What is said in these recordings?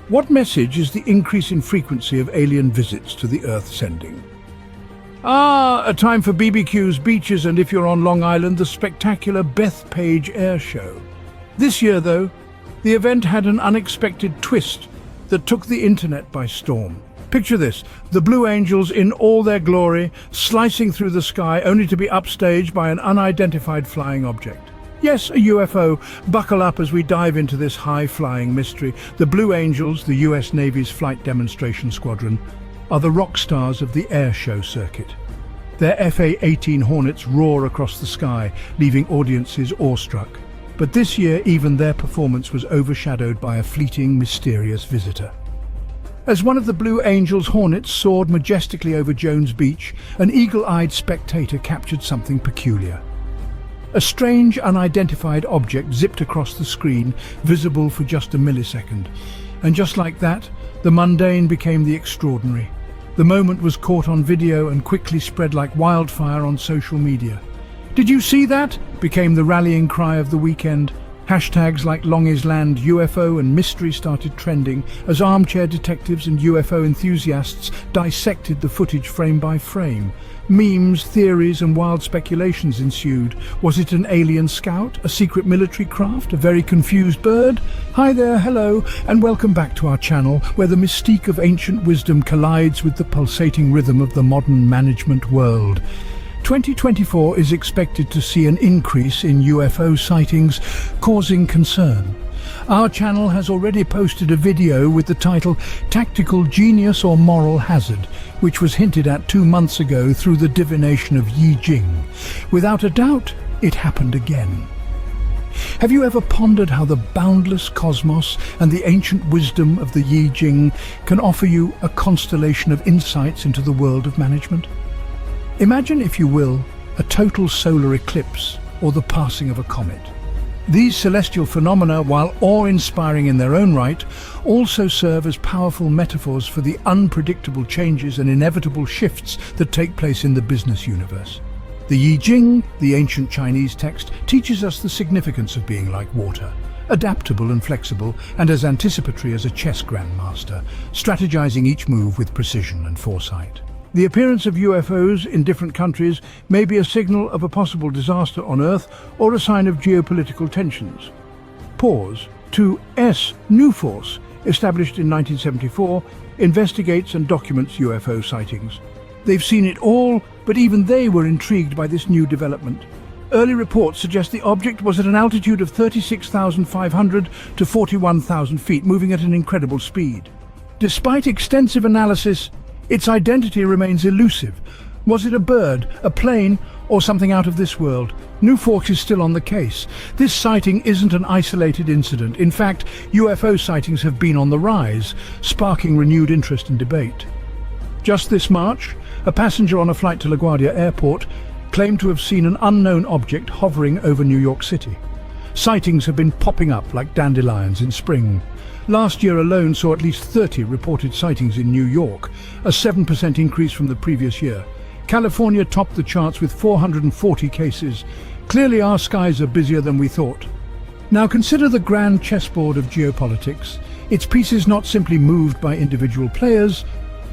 What message is the increase in frequency of alien visits to the Earth sending? A time for BBQs, beaches, and if you're on Long Island, the spectacular Bethpage Air Show. This year, though, the event had an unexpected twist that took the internet by storm. Picture this, the Blue Angels in all their glory, slicing through the sky only to be upstaged by an unidentified flying object. Yes, a UFO. Buckle up as we dive into this high-flying mystery. The Blue Angels, the US Navy's flight demonstration squadron, are the rock stars of the air show circuit. Their FA-18 Hornets roar across the sky, leaving audiences awestruck. But this year, even their performance was overshadowed by a fleeting, mysterious visitor. As one of the Blue Angels' Hornets soared majestically over Jones Beach, an eagle-eyed spectator captured something peculiar. A strange, unidentified object zipped across the screen, visible for just a millisecond. And just like that, the mundane became the extraordinary. The moment was caught on video and quickly spread like wildfire on social media. "Did you see that?" became the rallying cry of the weekend. Hashtags like Long Island UFO and mystery started trending as armchair detectives and UFO enthusiasts dissected the footage frame by frame. Memes, theories, and wild speculations ensued. Was it an alien scout, a secret military craft, a very confused bird? Hi there, hello, and welcome back to our channel, where the mystique of ancient wisdom collides with the pulsating rhythm of the modern management world. 2024 is expected to see an increase in UFO sightings, causing concern. Our channel has already posted a video with the title "Tactical Genius or Moral Hazard," which was hinted at 2 months ago through the divination of Yi Jing. Without a doubt, it happened again. Have you ever pondered how the boundless cosmos and the ancient wisdom of the Yi Jing can offer you a constellation of insights into the world of management? Imagine, if you will, a total solar eclipse or the passing of a comet. These celestial phenomena, while awe-inspiring in their own right, also serve as powerful metaphors for the unpredictable changes and inevitable shifts that take place in the business universe. The Yi Jing, the ancient Chinese text, teaches us the significance of being like water, adaptable and flexible, and as anticipatory as a chess grandmaster, strategizing each move with precision and foresight. The appearance of UFOs in different countries may be a signal of a possible disaster on Earth or a sign of geopolitical tensions. Pause. 2S New Force, established in 1974, investigates and documents UFO sightings. They've seen it all, but even they were intrigued by this new development. Early reports suggest the object was at an altitude of 36,500 to 41,000 feet, moving at an incredible speed. Despite extensive analysis, its identity remains elusive. Was it a bird, a plane, or something out of this world? New Forks is still on the case. This sighting isn't an isolated incident. In fact, UFO sightings have been on the rise, sparking renewed interest and debate. Just this March, a passenger on a flight to LaGuardia Airport claimed to have seen an unknown object hovering over New York City. Sightings have been popping up like dandelions in spring. Last year alone saw at least 30 reported sightings in New York, a 7% increase from the previous year. California topped the charts with 440 cases. Clearly our skies are busier than we thought. Now consider the grand chessboard of geopolitics. Its pieces not simply moved by individual players,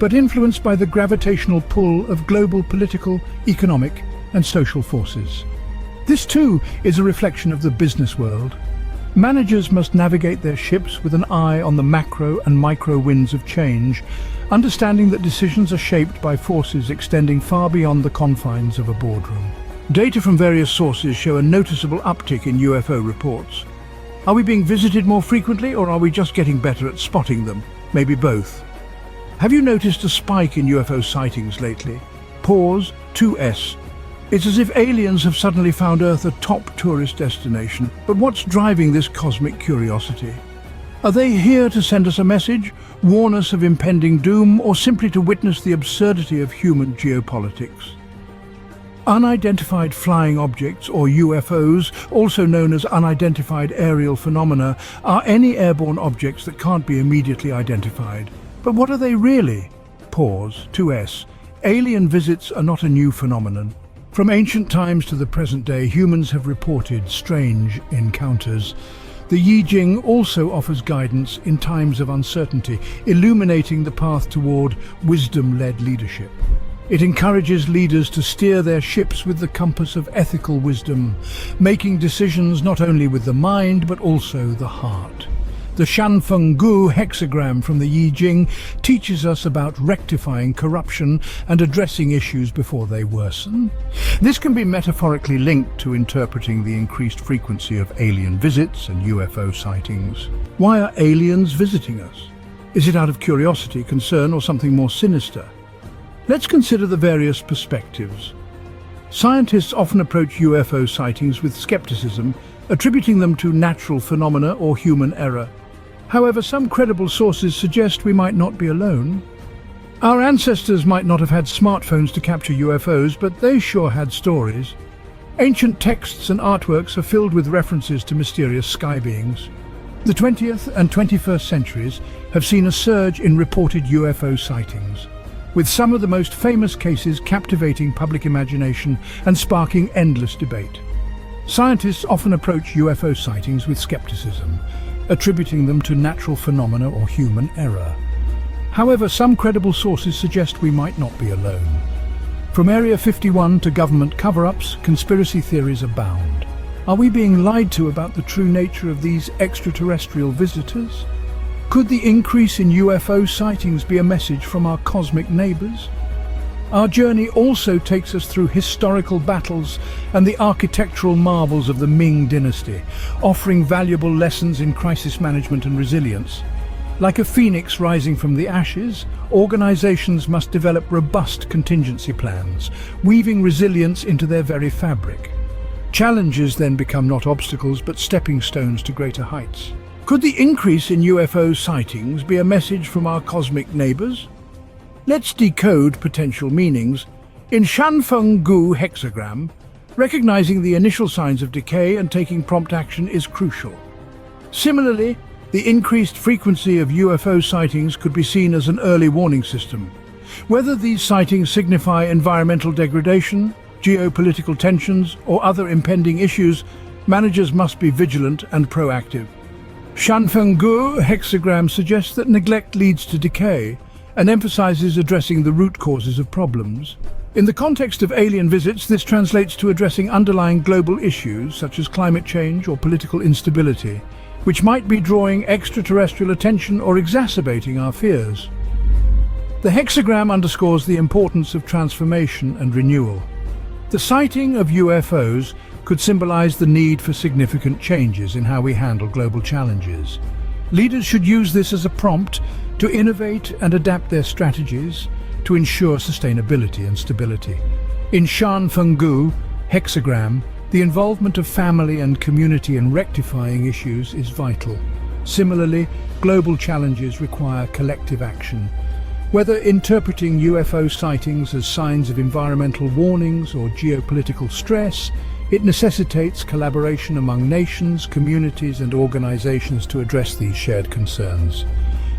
but influenced by the gravitational pull of global political, economic, and social forces. This too is a reflection of the business world. Managers must navigate their ships with an eye on the macro and micro winds of change, understanding that decisions are shaped by forces extending far beyond the confines of a boardroom. Data from various sources show a noticeable uptick in UFO reports. Are we being visited more frequently, or are we just getting better at spotting them? Maybe both. Have you noticed a spike in UFO sightings lately? Pause. 2S. It's as if aliens have suddenly found Earth a top tourist destination. But what's driving this cosmic curiosity? Are they here to send us a message, warn us of impending doom, or simply to witness the absurdity of human geopolitics? Unidentified flying objects, or UFOs, also known as unidentified aerial phenomena, are any airborne objects that can't be immediately identified. But what are they really? Pause. 2S. Alien visits are not a new phenomenon. From ancient times to the present day, humans have reported strange encounters. The I Ching also offers guidance in times of uncertainty, illuminating the path toward wisdom-led leadership. It encourages leaders to steer their ships with the compass of ethical wisdom, making decisions not only with the mind but also the heart. The Shanfeng hexagram from the I Ching teaches us about rectifying corruption and addressing issues before they worsen. This can be metaphorically linked to interpreting the increased frequency of alien visits and UFO sightings. Why are aliens visiting us? Is it out of curiosity, concern, or something more sinister? Let's consider the various perspectives. Scientists often approach UFO sightings with skepticism, attributing them to natural phenomena or human error. However, some credible sources suggest we might not be alone. Our ancestors might not have had smartphones to capture UFOs, but they sure had stories. Ancient texts and artworks are filled with references to mysterious sky beings. The 20th and 21st centuries have seen a surge in reported UFO sightings, with some of the most famous cases captivating public imagination and sparking endless debate. Scientists often approach UFO sightings with skepticism, attributing them to natural phenomena or human error. However, some credible sources suggest we might not be alone. From Area 51 to government cover-ups, conspiracy theories abound. Are we being lied to about the true nature of these extraterrestrial visitors? Could the increase in UFO sightings be a message from our cosmic neighbors? Our journey also takes us through historical battles and the architectural marvels of the Ming dynasty, offering valuable lessons in crisis management and resilience. Like a phoenix rising from the ashes, organizations must develop robust contingency plans, weaving resilience into their very fabric. Challenges then become not obstacles but stepping stones to greater heights. Could the increase in UFO sightings be a message from our cosmic neighbors? Let's decode potential meanings. In Shanfeng hexagram, recognizing the initial signs of decay and taking prompt action is crucial. Similarly, the increased frequency of UFO sightings could be seen as an early warning system. Whether these sightings signify environmental degradation, geopolitical tensions, or other impending issues, managers must be vigilant and proactive. Shanfeng hexagram suggests that neglect leads to decay, and emphasizes addressing the root causes of problems. In the context of alien visits, this translates to addressing underlying global issues such as climate change or political instability, which might be drawing extraterrestrial attention or exacerbating our fears. The hexagram underscores the importance of transformation and renewal. The sighting of UFOs could symbolize the need for significant changes in how we handle global challenges. Leaders should use this as a prompt to innovate and adapt their strategies to ensure sustainability and stability. In Shanfeng hexagram, the involvement of family and community in rectifying issues is vital. Similarly, global challenges require collective action. Whether interpreting UFO sightings as signs of environmental warnings or geopolitical stress, it necessitates collaboration among nations, communities, and organizations to address these shared concerns.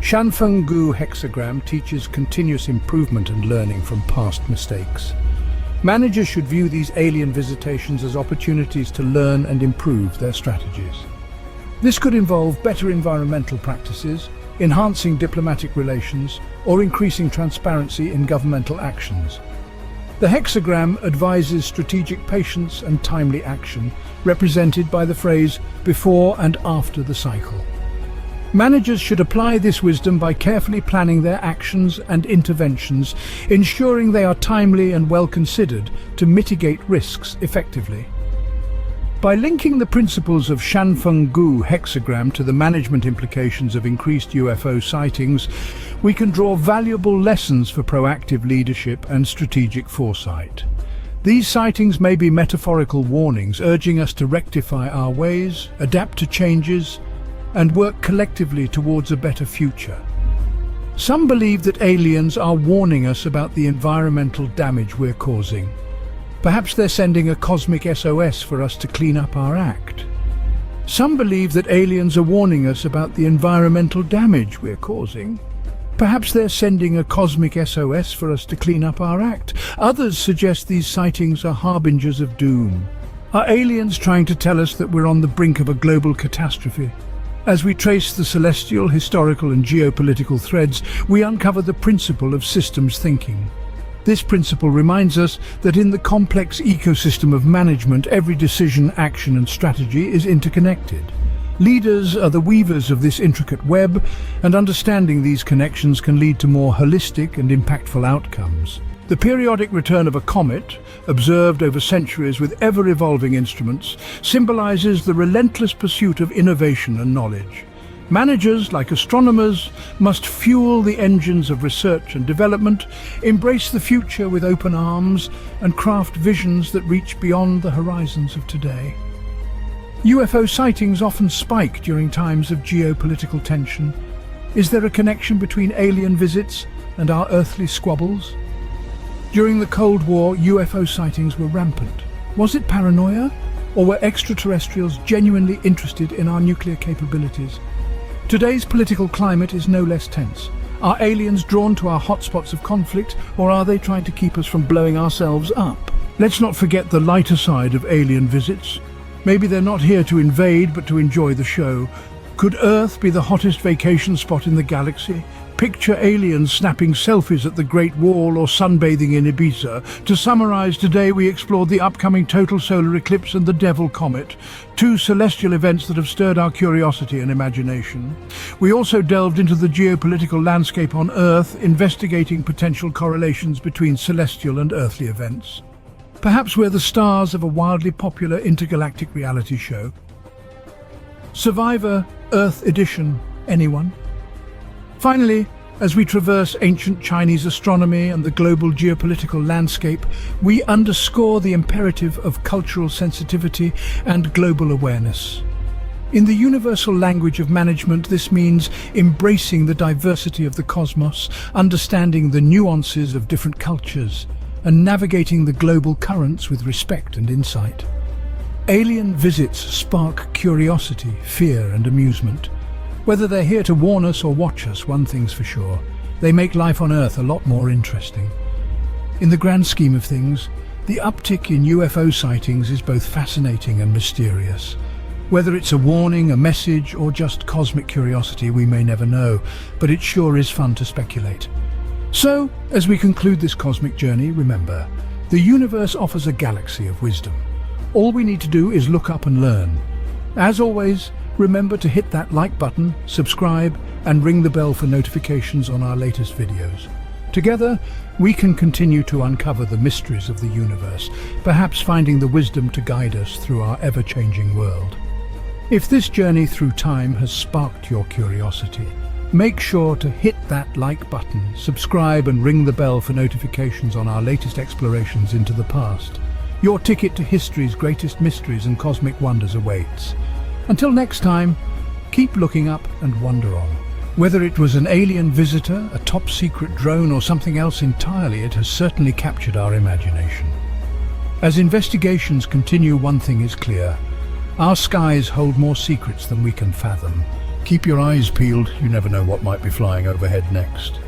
Shanfeng hexagram teaches continuous improvement and learning from past mistakes. Managers should view these alien visitations as opportunities to learn and improve their strategies. This could involve better environmental practices, enhancing diplomatic relations, or increasing transparency in governmental actions. The hexagram advises strategic patience and timely action, represented by the phrase "before and after the cycle." Managers should apply this wisdom by carefully planning their actions and interventions, ensuring they are timely and well considered to mitigate risks effectively. By linking the principles of Shanfeng hexagram to the management implications of increased UFO sightings, we can draw valuable lessons for proactive leadership and strategic foresight. These sightings may be metaphorical warnings, urging us to rectify our ways, adapt to changes, and work collectively towards a better future. Some believe that aliens are warning us about the environmental damage we're causing. Perhaps they're sending a cosmic SOS for us to clean up our act. Some believe that aliens are warning us about the environmental damage we're causing. Perhaps they're sending a cosmic SOS for us to clean up our act. Others suggest these sightings are harbingers of doom, Are aliens trying to tell us that we're on the brink of a global catastrophe? As we trace the celestial, historical and geopolitical threads, we uncover the principle of systems thinking. This principle reminds us that in the complex ecosystem of management, every decision, action and strategy is interconnected. Leaders are the weavers of this intricate web, and understanding these connections can lead to more holistic and impactful outcomes. The periodic return of a comet, observed over centuries with ever-evolving instruments, symbolizes the relentless pursuit of innovation and knowledge. Managers, like astronomers, must fuel the engines of research and development, embrace the future with open arms, and craft visions that reach beyond the horizons of today. UFO sightings often spike during times of geopolitical tension. Is there a connection between alien visits and our earthly squabbles? During the Cold War, UFO sightings were rampant. Was it paranoia, or were extraterrestrials genuinely interested in our nuclear capabilities? Today's political climate is no less tense. Are aliens drawn to our hotspots of conflict, or are they trying to keep us from blowing ourselves up? Let's not forget the lighter side of alien visits. Maybe they're not here to invade, but to enjoy the show. Could Earth be the hottest vacation spot in the galaxy? Picture aliens snapping selfies at the Great Wall or sunbathing in Ibiza. To summarize, today we explored the upcoming total solar eclipse and the Devil Comet, two celestial events that have stirred our curiosity and imagination. We also delved into the geopolitical landscape on Earth, investigating potential correlations between celestial and earthly events. Perhaps we're the stars of a wildly popular intergalactic reality show. Survivor Earth Edition, anyone? Finally, as we traverse ancient Chinese astronomy and the global geopolitical landscape, we underscore the imperative of cultural sensitivity and global awareness. In the universal language of management, this means embracing the diversity of the cosmos, understanding the nuances of different cultures, and navigating the global currents with respect and insight. Alien visits spark curiosity, fear, and amusement. Whether they're here to warn us or watch us, one thing's for sure: they make life on Earth a lot more interesting. In the grand scheme of things, the uptick in UFO sightings is both fascinating and mysterious. Whether it's a warning, a message, or just cosmic curiosity, we may never know, but it sure is fun to speculate. So, as we conclude this cosmic journey, remember, the universe offers a galaxy of wisdom. All we need to do is look up and learn. As always, remember to hit that like button, subscribe, and ring the bell for notifications on our latest videos. Together, we can continue to uncover the mysteries of the universe, perhaps finding the wisdom to guide us through our ever-changing world. If this journey through time has sparked your curiosity, make sure to hit that like button, subscribe, and ring the bell for notifications on our latest explorations into the past. Your ticket to history's greatest mysteries and cosmic wonders awaits. Until next time, keep looking up and wonder on. Whether it was an alien visitor, a top-secret drone, or something else entirely, it has certainly captured our imagination. As investigations continue, one thing is clear: our skies hold more secrets than we can fathom. Keep your eyes peeled, you never know what might be flying overhead next.